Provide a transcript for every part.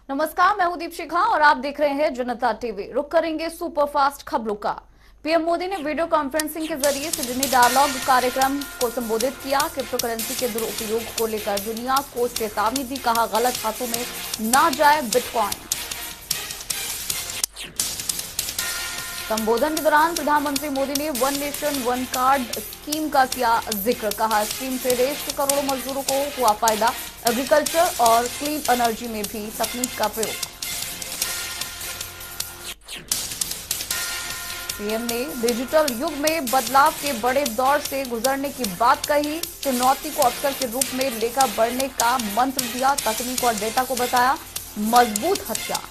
नमस्कार, मैं हूं दीपशिखा और आप देख रहे हैं जनता टीवी। रुक करेंगे सुपरफास्ट खबरों का। पीएम मोदी ने वीडियो कॉन्फ्रेंसिंग के जरिए सिडनी डायलॉग कार्यक्रम को संबोधित किया। क्रिप्टो करेंसी के दुरुपयोग को लेकर दुनिया को चेतावनी दी, कहा गलत हाथों में ना जाए बिटकॉइन। संबोधन के दौरान प्रधानमंत्री मोदी ने one nation one card scheme का किया जिक्र, कहा स्कीम से देश के करोड़ों मजदूरों को हुआ फायदा। एग्रीकल्चर और क्लीन एनर्जी में भी तकनीक का प्रयोग। पीएम ने डिजिटल युग में बदलाव के बड़े दौर से गुजरने की बात कही। चुनौती को अवसर के रूप में लेकर बढ़ने का मंत्र दिया। तकनीक और डेटा को बताया मजबूत हथियार।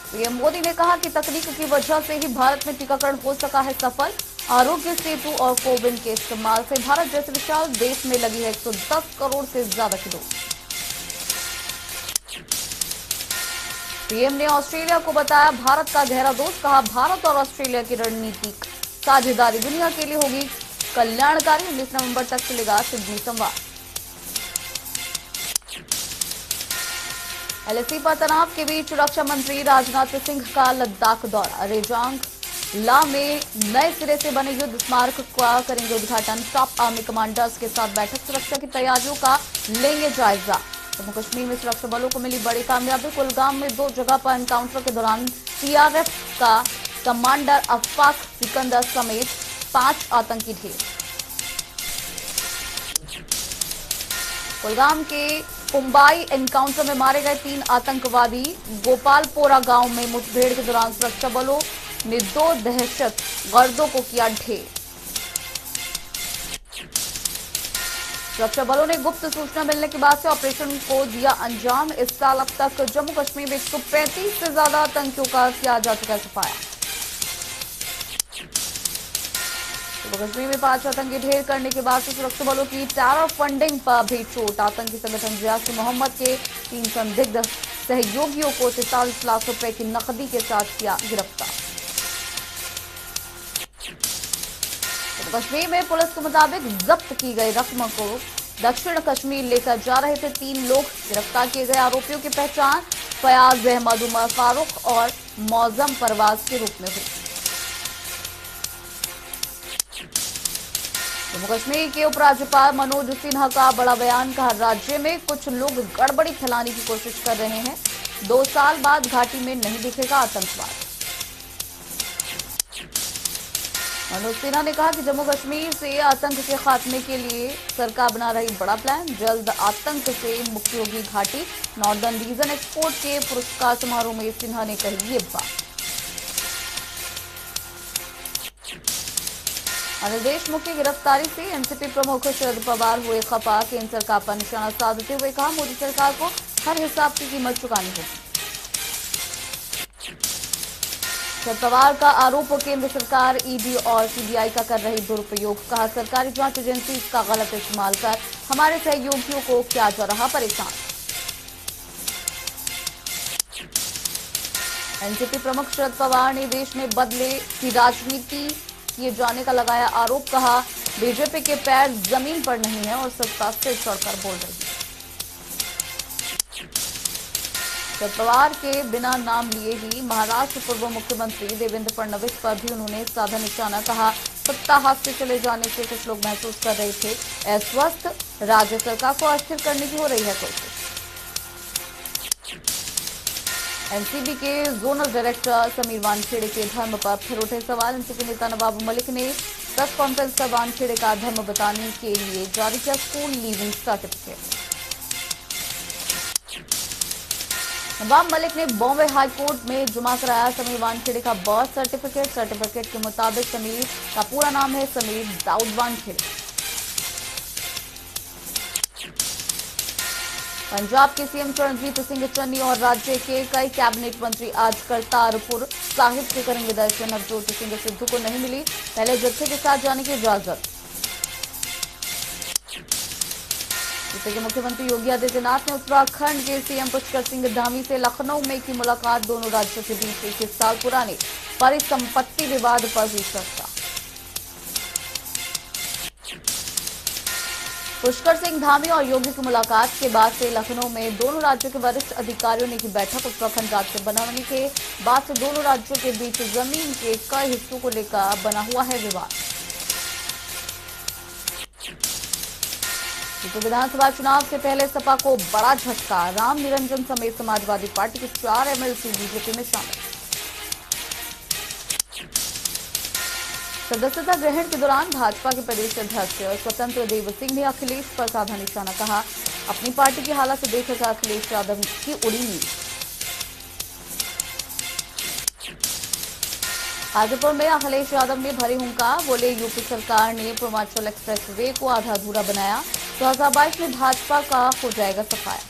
पीएम मोदी ने कहा कि तकनीक की वजह से ही भारत में टीकाकरण हो सका है सफल। आरोग्य सेतु और कोविन के इस्तेमाल से भारत जैसे विशाल देश में लगी है 110 करोड़ से ज्यादा की डोज। पीएम ने ऑस्ट्रेलिया को बताया भारत का गहरा दोस्त, कहा भारत और ऑस्ट्रेलिया की रणनीतिक साझेदारी दुनिया के लिए होगी कल्याणकारी। 19 नवंबर तक चलेगा सिडनी संवाद। एलएसी पर तनाव के बीच रक्षा मंत्री राजनाथ सिंह का लद्दाख दौरा। रेजांग ला में नए सिरे से बने युद्ध स्मारक का करेंगे उद्घाटन। टॉप आर्मी कमांडर्स के साथ बैठक। सुरक्षा की तैयारियों का लेंगे जायजा। जम्मू कश्मीर में सुरक्षा बलों को मिली बड़ी कामयाबी। कुलगाम में 2 जगह पर एनकाउंटर के दौरान सीआरएफ का कमांडर अफाक सिकंदर समेत 5 आतंकी ढेर। कुलगाम के कुंबाई एनकाउंटर में मारे गए 3 आतंकवादी। गोपालपोरा गांव में मुठभेड़ के दौरान सुरक्षा बलों ने 2 दहशत गर्दों को किया ढेर। सुरक्षा बलों ने गुप्त सूचना मिलने के बाद से ऑपरेशन को दिया अंजाम। इस साल अब तक जम्मू कश्मीर में 135 से ज्यादा आतंकियों का किया जा चुका है सफाया। जम्मू कश्मीर में 5 आतंकी ढेर करने के बाद से सुरक्षा बलों की टेरर फंडिंग पर भी चोट। आतंकी संगठन जैश ए मोहम्मद के 3 संदिग्ध सहयोगियों को 43 लाख रुपए की नकदी के साथ किया गिरफ्तार। जम्मू कश्मीर में पुलिस के मुताबिक जब्त की गई रकम को दक्षिण कश्मीर लेकर जा रहे थे 3 लोग। गिरफ्तार किए गए आरोपियों की पहचान फयाज अहमद, उमर फारूक और मौजम परवाज के रूप में हुई। जम्मू कश्मीर के उपराज्यपाल मनोज सिन्हा का बड़ा बयान, कहा राज्य में कुछ लोग गड़बड़ी फैलाने की कोशिश कर रहे हैं। 2 साल बाद घाटी में नहीं दिखेगा आतंकवाद। मनोज सिन्हा ने कहा कि जम्मू कश्मीर से आतंक के खात्मे के लिए सरकार बना रही बड़ा प्लान। जल्द आतंक से मुक्ति होगी घाटी। नॉर्दर्न रीजन एक्सपोर्ट के पुरस्कार समारोह में सिन्हा ने कही ये बात। अनिल देशमुख की गिरफ्तारी से एनसीपी प्रमुख शरद पवार हुए खफा। केंद्र सरकार पर निशाना साधते हुए कहा मोदी सरकार को हर हिसाब की कीमत चुकानी होगी। शरद पवार का आरोप, केंद्र सरकार ईडी और सीबीआई का कर रही दुरुपयोग। कहा सरकारी जांच एजेंसी इसका गलत इस्तेमाल कर हमारे सहयोगियों को किया जा रहा परेशान। एनसीपी प्रमुख शरद पवार ने देश में बदले की राजनीति किए जाने का लगाया आरोप। कहा बीजेपी के पैर जमीन पर नहीं है और सत्ता से चढ़कर बोल रही है। शरद पवार के बिना नाम लिए ही महाराष्ट्र पूर्व मुख्यमंत्री देवेंद्र फडणवीस पर भी उन्होंने साधा निशाना। कहा सत्ता हाथ से चले जाने से कुछ लोग महसूस कर रहे थे अस्वस्थ। राज्य सरकार को अस्थिर करने की हो रही है कोशिश। एनसीबी के जोनल डायरेक्टर समीर वानखेड़े के धर्म पर फिर उठे सवाल। एनसीपी नेता नवाब मलिक ने प्रेस कॉन्फ्रेंस कर वानखेड़े का धर्म बताने के लिए जारी किया school leaving certificate. Nawab Malik ने बॉम्बे हाईकोर्ट में जमा कराया समीर वानखेड़े का बर्थ सर्टिफिकेट। सर्टिफिकेट के मुताबिक समीर का पूरा नाम है समीर दाऊद वानखेड़े। पंजाब के सीएम चरणजीत सिंह चन्नी और राज्य के कई कैबिनेट मंत्री आज करतारपुर साहिब के करेंगे दर्शन। नवजोत सिंह सिद्धू को नहीं मिली पहले जत्थे के साथ जाने की इजाजत। यूपी के मुख्यमंत्री योगी आदित्यनाथ ने उत्तराखंड के सीएम पुष्कर सिंह धामी से लखनऊ में की मुलाकात। दोनों राज्यों के बीच 21 साल पुराने परिसंपत्ति विवाद पर हुई चर्चा। पुष्कर सिंह धामी और योगी की मुलाकात के बाद से लखनऊ में दोनों राज्यों के वरिष्ठ अधिकारियों ने की बैठक। उत्तराखंड राज्य बनाने के बाद से दोनों राज्यों के बीच जमीन के कई हिस्सों को लेकर बना हुआ है विवाद। तो विधानसभा चुनाव से पहले सपा को बड़ा झटका, राम निरंजन समेत समाजवादी पार्टी के 4 एमएलसी बीजेपी में शामिल। सदस्यता ग्रहण के दौरान भाजपा के प्रदेश अध्यक्ष स्वतंत्र देव सिंह ने अखिलेश पर साधा निशाना, कहा अपनी पार्टी की हालत से देखकर अखिलेश यादव की उड़ी नींद। हाजीपुर में अखिलेश यादव ने भरी हुंकार, बोले यूपी सरकार ने पूर्वांचल एक्सप्रेस वे को आधा अधूरा बनाया, 2022 में भाजपा का हो जाएगा सफाया।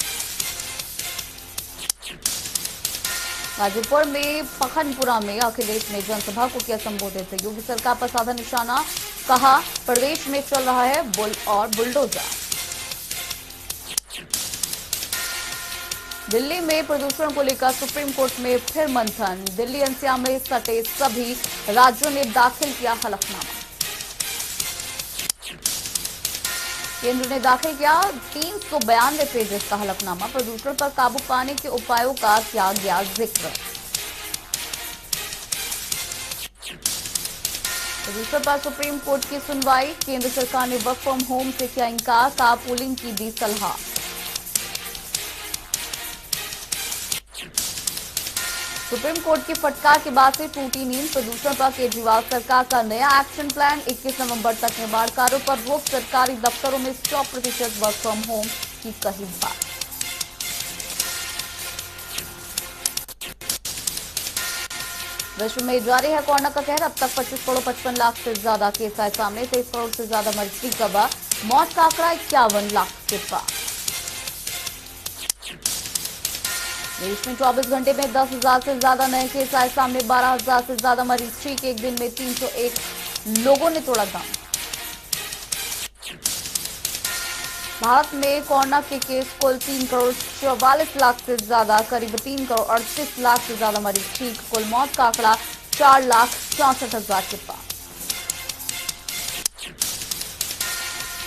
गाजीपुर में पखनपुरा में अखिलेश ने जनसभा को किया संबोधित, योगी सरकार पर साधा निशाना, कहा प्रदेश में चल रहा है बुल और बुलडोजर। दिल्ली में प्रदूषण को लेकर सुप्रीम कोर्ट में फिर मंथन, दिल्ली एनसीआर में सटे सभी राज्यों ने दाखिल किया हलफनामा। केंद्र ने दाखिल किया 392 पेजेस का हलफनामा, प्रदूषण पर काबू पाने के उपायों का किया गया जिक्र। प्रदूषण पर सुप्रीम कोर्ट की सुनवाई, केंद्र सरकार ने वर्क फ्रॉम होम से किया इंकार, कारपूलिंग की दी सलाह। सुप्रीम कोर्ट की फटकार के बाद से टूटी नींद, प्रदूषण पर केजरीवाल सरकार का नया एक्शन प्लान, 21 नवंबर तक निर्माण कार्यों पर रोक, सरकारी दफ्तरों में 100% वर्क फ्रॉम होम की कही बात। विश्व में जारी है कोरोना का कहर, अब तक 25 करोड़ 55 लाख से ज्यादा केस आए सामने, 23 करोड़ से ज्यादा मरीज की कबा, मौत का आंकड़ा 51 लाख के पार। देश में 24 घंटे में 10,000 से ज्यादा नए केस आए सामने, 12,000 से ज्यादा मरीज ठीक, एक दिन में 301 लोगों ने तोड़ा दम। भारत में कोरोना के केस कुल 3 करोड़ 44 लाख से ज्यादा, करीब 3 करोड़ 38 लाख से ज्यादा मरीज ठीक, कुल मौत का आंकड़ा 4,64,000 के पार।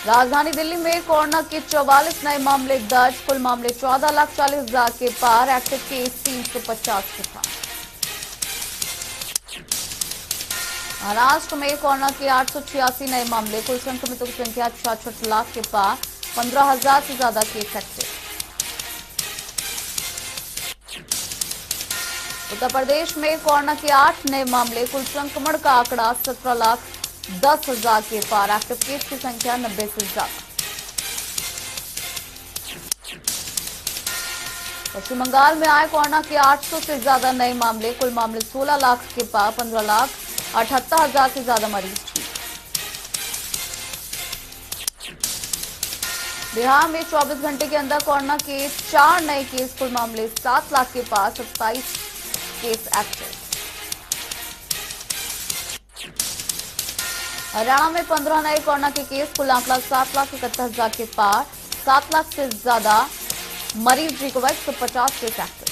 राजधानी दिल्ली में कोरोना के 44 नए मामले दर्ज, कुल मामले 14,40,000 के पार, एक्टिव केस 350 के पार। महाराष्ट्र में कोरोना के 886 नए मामले, कुल संक्रमितों की संख्या 66 लाख के पार, 15,000 से ज्यादा केस एक्टिव। उत्तर प्रदेश में कोरोना के 8 नए मामले, कुल संक्रमण का आंकड़ा 17,10,000 के पार, एक्टिव केस की संख्या 90 से ज्यादा। पश्चिम बंगाल में आए कोरोना के 800 से ज्यादा नए मामले, कुल मामले 16 लाख के पार, 15,78,000 से ज्यादा मरीज ठीक। बिहार में 24 घंटे के अंदर कोरोना के 4 नए केस, कुल मामले 7 लाख के पार, 27 केस एक्टिव। हरियाणा में 15 नए कोरोना के केस, कुल आंकड़ा 7,71,000 के पार, 7 लाख से ज्यादा मरीज रिकवर, 150 केस एक्टिव।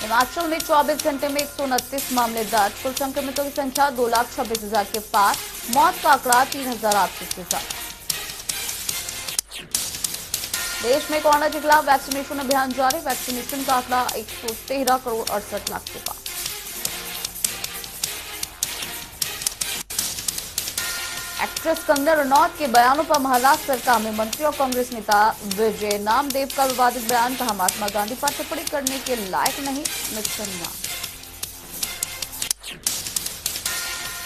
हिमाचल में 24 घंटे में 129 मामले दर्ज, कुल संक्रमितों की संख्या 2,26,000 के पार, मौत का आंकड़ा 3,800 से ज्यादा। देश में कोरोना के खिलाफ वैक्सीनेशन अभियान जारी, वैक्सीनेशन का आंकड़ा 113 करोड़ 68 लाख के पार। एक्ट्रेस कंगना रनौत के बयानों पर महाराष्ट्र सरकार में मंत्री और कांग्रेस नेता विजय नामदेव का विवादित बयान, कहा महात्मा गांधी पर टिप्पणी करने के लायक नहीं, मिथ्या।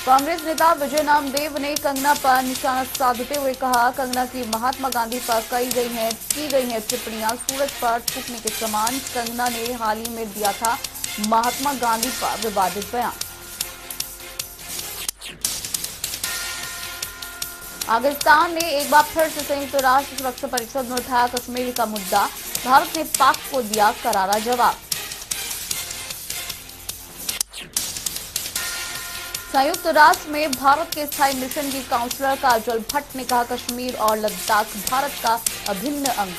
कांग्रेस नेता विजय नामदेव ने कंगना पर निशाना साधते हुए कहा, कंगना की महात्मा गांधी पर की गई हैं टिप्पणियां सूरज पर थूकने के समान। कंगना ने हाल ही में दिया था महात्मा गांधी पर विवादित बयान। पाकिस्तान ने एक बार फिर से संयुक्त राष्ट्र सुरक्षा परिषद में उठाया कश्मीर का मुद्दा, भारत ने पाक को दिया करारा जवाब। संयुक्त राष्ट्र में भारत के स्थायी मिशन की काउंसलर काजल भट्ट ने कहा, कश्मीर और लद्दाख भारत का अभिन्न अंग।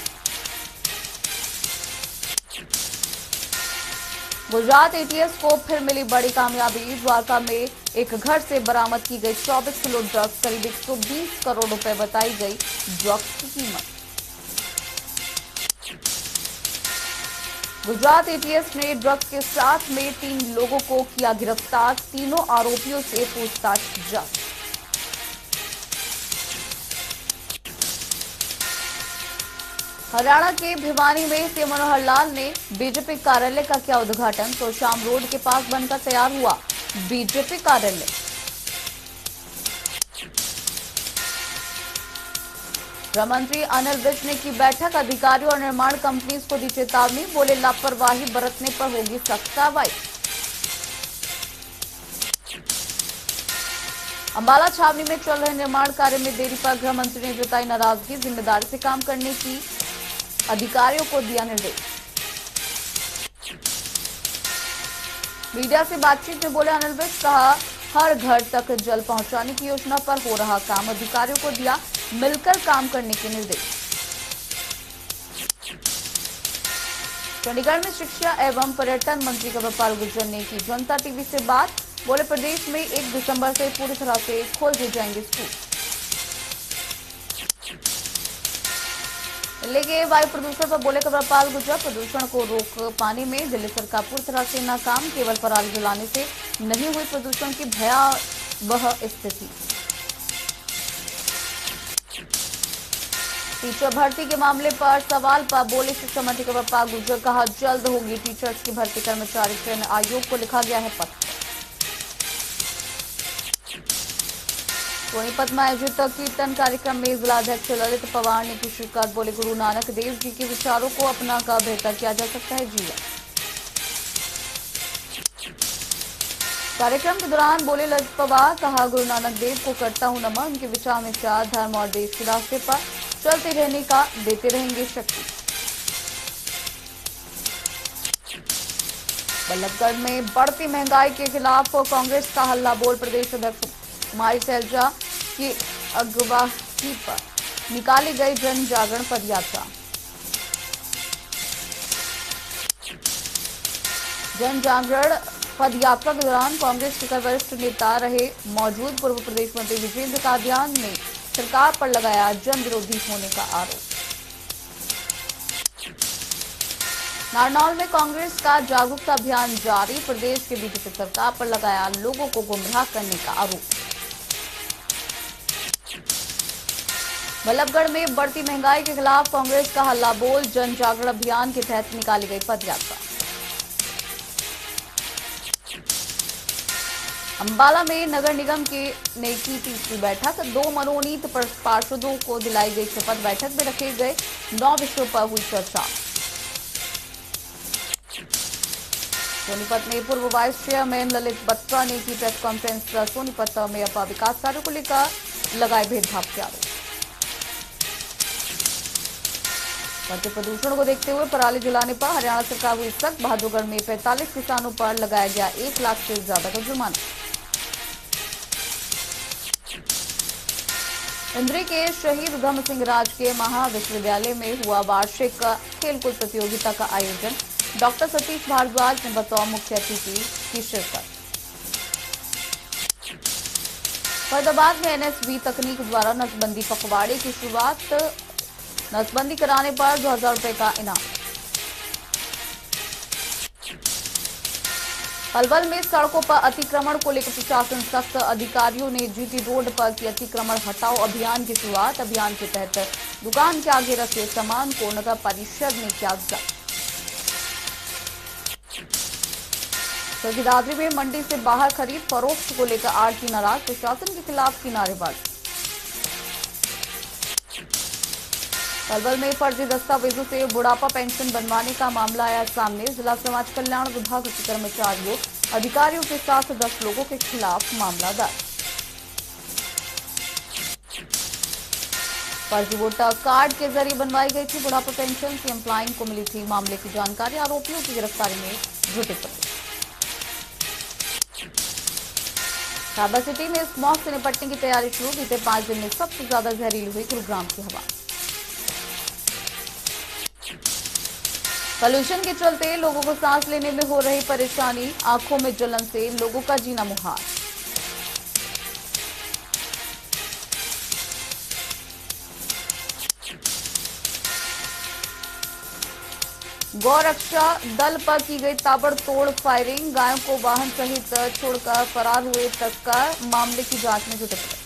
गुजरात एटीएस को फिर मिली बड़ी कामयाबी। द्वारका में एक घर से बरामद की गई 24 किलो ड्रग्स, करीब 120 करोड़ रुपए बताई गई ड्रग्स की कीमत। गुजरात एटीएस ने ड्रग्स के साथ में 3 लोगों को किया गिरफ्तार। तीनों आरोपियों से पूछताछ जारी। हरियाणा के भिवानी में सीएम मनोहर लाल ने बीजेपी कार्यालय का किया उद्घाटन। तो शाम रोड के पास बनकर तैयार हुआ बीजेपी कार्यालय। गृह मंत्री अनिल विज ने की बैठक। अधिकारियों और निर्माण कंपनीज को दी चेतावनी। बोले लापरवाही बरतने पर होगी सख्त कार्रवाई। अंबाला छावनी में चल रहे निर्माण कार्य में देरी पर गृह मंत्री ने जताई नाराजगी। जिम्मेदारी से काम करने की अधिकारियों को दिया निर्देश। मीडिया से बातचीत में बोले अनिल विज, कहा हर घर तक जल पहुंचाने की योजना पर हो रहा काम। अधिकारियों को दिया मिलकर काम करने के निर्देश। चंडीगढ़ में शिक्षा एवं पर्यटन मंत्री कंवरपाल गुर्जर ने की जनता टीवी से बात। बोले प्रदेश में 1 दिसंबर से पूरी तरह से खोल दिए जाएंगे स्कूल। दिल्ली के वायु प्रदूषण पर बोले कंवरपाल गुर्जर, प्रदूषण को रोक पाने में दिल्ली सरकार पूरी तरह से नाकाम। केवल पराली जलाने से नहीं हुई प्रदूषण की भयावह स्थिति। टीचर भर्ती के मामले पर सवाल पर बोले शिक्षा मंत्री कंवरपाल गुर्जर, कहा जल्द होगी टीचर्स की भर्ती। कर्मचारी चयन आयोग को लिखा गया है पत्र। सोनीपत में आयोजित कीर्तन कार्यक्रम में जिलाध्यक्ष ललित पवार ने की शिरकत। बोले गुरु नानक देव जी के विचारों को अपनाकर बेहतर किया जा सकता है जीवन। कार्यक्रम के दौरान बोले ललित पवार, कहा गुरु नानक देव को करता हूं नमन। उनके विचार में चार धर्म और देश के रास्ते पर चलते रहने का देते रहेंगे शक्ति। बल्लभगढ़ में बढ़ती महंगाई के खिलाफ कांग्रेस का हल्ला बोल। प्रदेश अध्यक्ष कुमारी सैलजा की अगुवाई पर निकाली गई जन जागरण पदयात्रा। जन जागरण पदयात्रा के दौरान कांग्रेस के वरिष्ठ नेता रहे मौजूद पूर्व प्रदेश मंत्री विजेंद्र कादियान ने सरकार पर लगाया जन विरोधी होने का आरोप। नारनौल में कांग्रेस का जागरूकता अभियान जारी। प्रदेश के बीजेपी सरकार पर लगाया लोगों को गुमराह करने का आरोप। बल्लभगढ़ में बढ़ती महंगाई के खिलाफ कांग्रेस का हल्ला बोल। जन जागरण अभियान के तहत निकाली गई पदयात्रा। अंबाला में नगर निगम ने की तीसरी बैठक। 2 मनोनीत पार्षदों को दिलाई गई शपथ। बैठक में रखे गए 9 विषयों पर हुई चर्चा। सोनीपत में पूर्व वाइस चेयरमैन ललित बत्रा ने की प्रेस कॉन्फ्रेंस। सोनीपत में अपा विकास कार्यों को लेकर लगाए भेदभाव के आरोप। बढ़ते प्रदूषण को देखते हुए पराली जलाने पर हरियाणा सरकार हुई सख्त। बहादुरगढ़ में 45 किसानों पर लगाया गया 1 लाख से ज्यादा का जुर्माना। इंद्री के शहीद उधम सिंह राजकीय महाविश्वविद्यालय में हुआ वार्षिक खेलकूद प्रतियोगिता का आयोजन। डॉक्टर सतीश भारद्वाज ने बतौर मुख्य अतिथि की शिरकत। फरीदाबाद में एनएसवी तकनीक द्वारा नसबंदी पखवाड़े की शुरुआत। नसबंदी कराने पर 2000 रुपए का इनाम। पलवल में सड़कों पर अतिक्रमण को लेकर प्रशासन सख्त। अधिकारियों ने जीटी रोड पर की अतिक्रमण हटाओ अभियान की शुरुआत। अभियान के तहत दुकान के आगे रखे सामान को नगर परिषद ने किया जब्त। दादरी में मंडी से बाहर खरीद फरोख्त को लेकर आढ़ती नाराज। प्रशासन के खिलाफ की नारेबाजी। पलवल में फर्जी दस्तावेजों से बुढ़ापा पेंशन बनवाने का मामला आया सामने। जिला समाज कल्याण विभाग के कर्मचारियों अधिकारियों के साथ 10 लोगों के खिलाफ मामला दर्ज। फर्जी वोटर कार्ड के जरिए बनवाई गई थी बुढ़ापा पेंशन की एम्प्लॉइंग को मिली थी मामले की जानकारी। आरोपियों की गिरफ्तारी में जुटे पुलिस। साबर सिटी में स्मॉग से निपटने की तैयारी शुरू। बीते 5 दिन में सबसे ज्यादा जहरीली हुई गुरुग्राम की हवा। पोल्यूशन के चलते लोगों को सांस लेने में हो रही परेशानी, आंखों में जलन से लोगों का जीना मुहाल। गौरक्षा दल पर की गई ताबड़तोड़ फायरिंग, गायों को वाहन सहित छोड़कर फरार हुए तस्कर, मामले की जांच में जुटे पुलिस।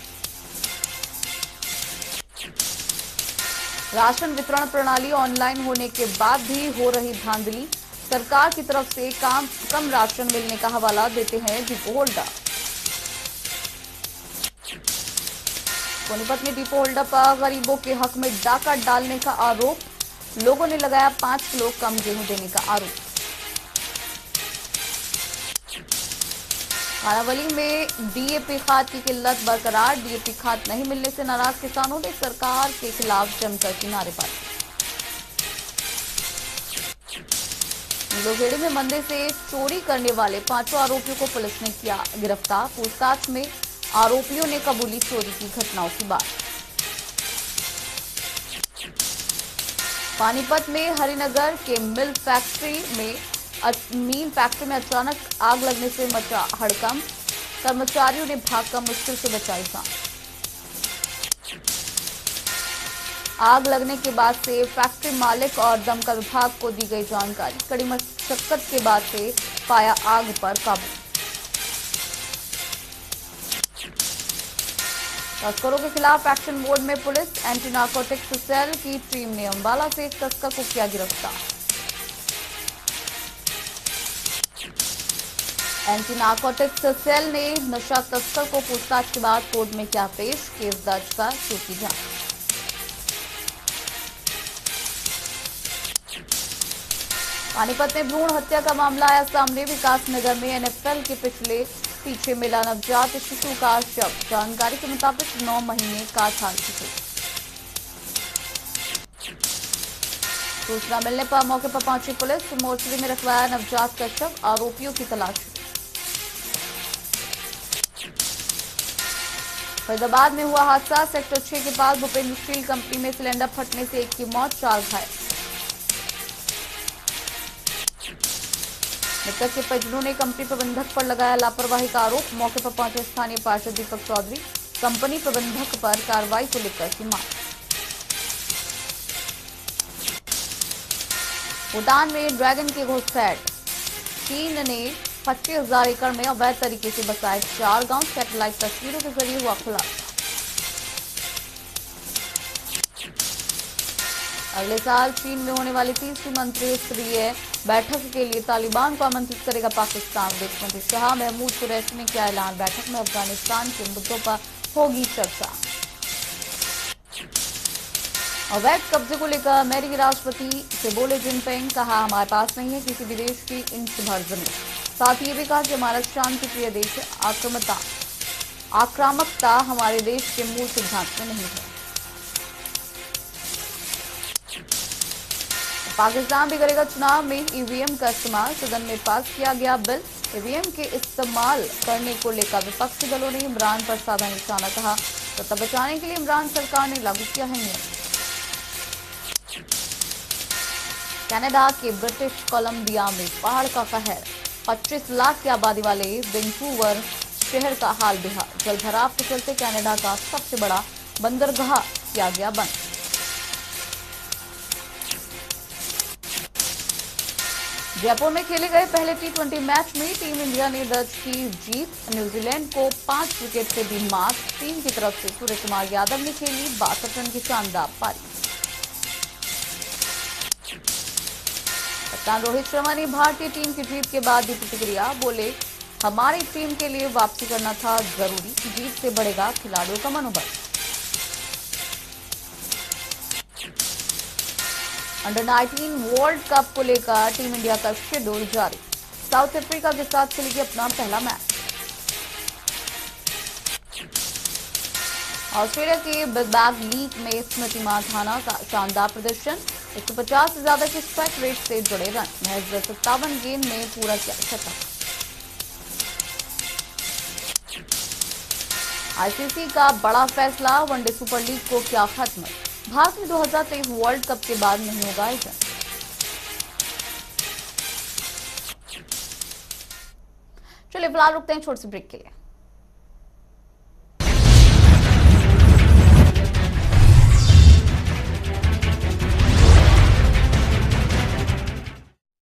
राशन वितरण प्रणाली ऑनलाइन होने के बाद भी हो रही धांधली, सरकार की तरफ से कम राशन मिलने का हवाला देते हैं डिपो होल्डर। सोनीपत में डिपो होल्डर पर गरीबों के हक में डाका डालने का आरोप, लोगों ने लगाया 5 किलो कम गेहूं देने का आरोप। कारावली में डीएपी खाद की किल्लत बरकरार, डीएपी खाद नहीं मिलने से नाराज किसानों ने सरकार के खिलाफ जमकर की नारेबाजी। लोहेड़ी में मंदिर से चोरी करने वाले 5 आरोपियों को पुलिस ने किया गिरफ्तार, पूछताछ में आरोपियों ने कबूली चोरी की घटनाओं की बात। पानीपत में हरिनगर के मिल फैक्ट्री में अचानक आग लगने से मचा हड़कंप, कर्मचारियों ने भागकर मुश्किल से बचाई जान। आग लगने के बाद से फैक्ट्री मालिक और दमकल विभाग को दी गई जानकारी, कड़ी मशक्कत के बाद से पाया आग पर काबू। तस्करों के खिलाफ एक्शन मोड में पुलिस, एंटी नार्कोटिक्स सेल की टीम ने अंबाला से एक तस्कर को किया गिरफ्तार। एंटी नार्कोटिक्स सेल ने नशा तस्कर को पूछताछ के बाद कोर्ट में किया पेश, केस दर्ज कर शुरू की जांच। पानीपत में भ्रूण हत्या का मामला आया सामने, विकासनगर में एनएफएल के पीछे मिला नवजात शिशु का शव, जानकारी के मुताबिक 9 महीने का था शिशु। सूचना मिलने पर मौके पर पहुंची पुलिस, मोर्चरी में रखवाया नवजात का शव, आरोपियों की तलाश। फरीदाबाद में हुआ हादसा, सेक्टर 6 के पास भूपेंद्र स्टील कंपनी में सिलेंडर फटने से एक की मौत, 4 घायल। मृतक के परिजनों ने कंपनी प्रबंधक पर लगाया लापरवाही का आरोप, मौके पर पहुंचे स्थानीय पार्षद दीपक चौधरी, कंपनी प्रबंधक पर कार्रवाई को लेकर की मांग। भूटान में ड्रैगन के घुसपैठ, चीन ने 25,000 एकड़ में अवैध तरीके से बसाए 4 गांव, सैटेलाइट तस्वीरों के जरिए हुआ खुलासा। अगले साल चीन में होने वाली 30वीं मंत्री स्तरीय बैठक के लिए तालिबान को आमंत्रित करेगा पाकिस्तान। विदेश मंत्री शाह महमूद कुरैशी ने किया ऐलान, बैठक में अफगानिस्तान के मुद्दों पर होगी चर्चा। अवैध कब्जे को लेकर अमेरिकी राष्ट्रपति से बोले जिनपिंग, कहा हमारे पास नहीं है किसी भी देश की इंच भर जमीन। साथ ही ये भी कहा कि हमारा शांति प्रिय देश है, आक्रामकता हमारे देश के मूल सिद्धांत में नहीं है। पाकिस्तान भी करेगा चुनाव में ईवीएम का इस्तेमाल, सदन में पास किया गया बिल, ईवीएम के इस्तेमाल करने को लेकर विपक्षी दलों ने इमरान पर साधा निशाना, कहा सत्ता बचाने के लिए इमरान सरकार ने लागू किया है नियम। कनाडा के ब्रिटिश कोलंबिया में बाढ़ का कहर, 25 लाख की आबादी वाले वैंकूवर शहर का हाल बेहाल, जलभराव के चलते कनाडा का सबसे बड़ा बंदरगाह किया गया बंद। जयपुर में खेले गए पहले T20 मैच में टीम इंडिया ने दर्ज की जीत, न्यूजीलैंड को 5 विकेट से दी मात, टीम की तरफ से सूर्य कुमार यादव ने खेली 62 रन की शानदार पारी। कप्तान रोहित शर्मा ने भारतीय टीम की जीत के बाद दी प्रतिक्रिया, बोले हमारी टीम के लिए वापसी करना था जरूरी, जीत से बढ़ेगा खिलाड़ियों का मनोबल। अंडर 19 वर्ल्ड कप को लेकर टीम इंडिया का शेड्यूल जारी, साउथ अफ्रीका के साथ खेलेगी अपना पहला मैच। ऑस्ट्रेलिया के बिग बैग लीग में स्मृति मानधना का शानदार प्रदर्शन, 150 से ज्यादा के स्ट्राइक रेट से जुड़े रन, महज 57 गेंद में पूरा किया शतक। आईसीसी का बड़ा फैसला, वनडे सुपर लीग को किया खत्म, भारत में 2023 वर्ल्ड कप के बाद नहीं होगा आयोजन। चलिए फिलहाल रुकते हैं छोटे से ब्रेक के लिए।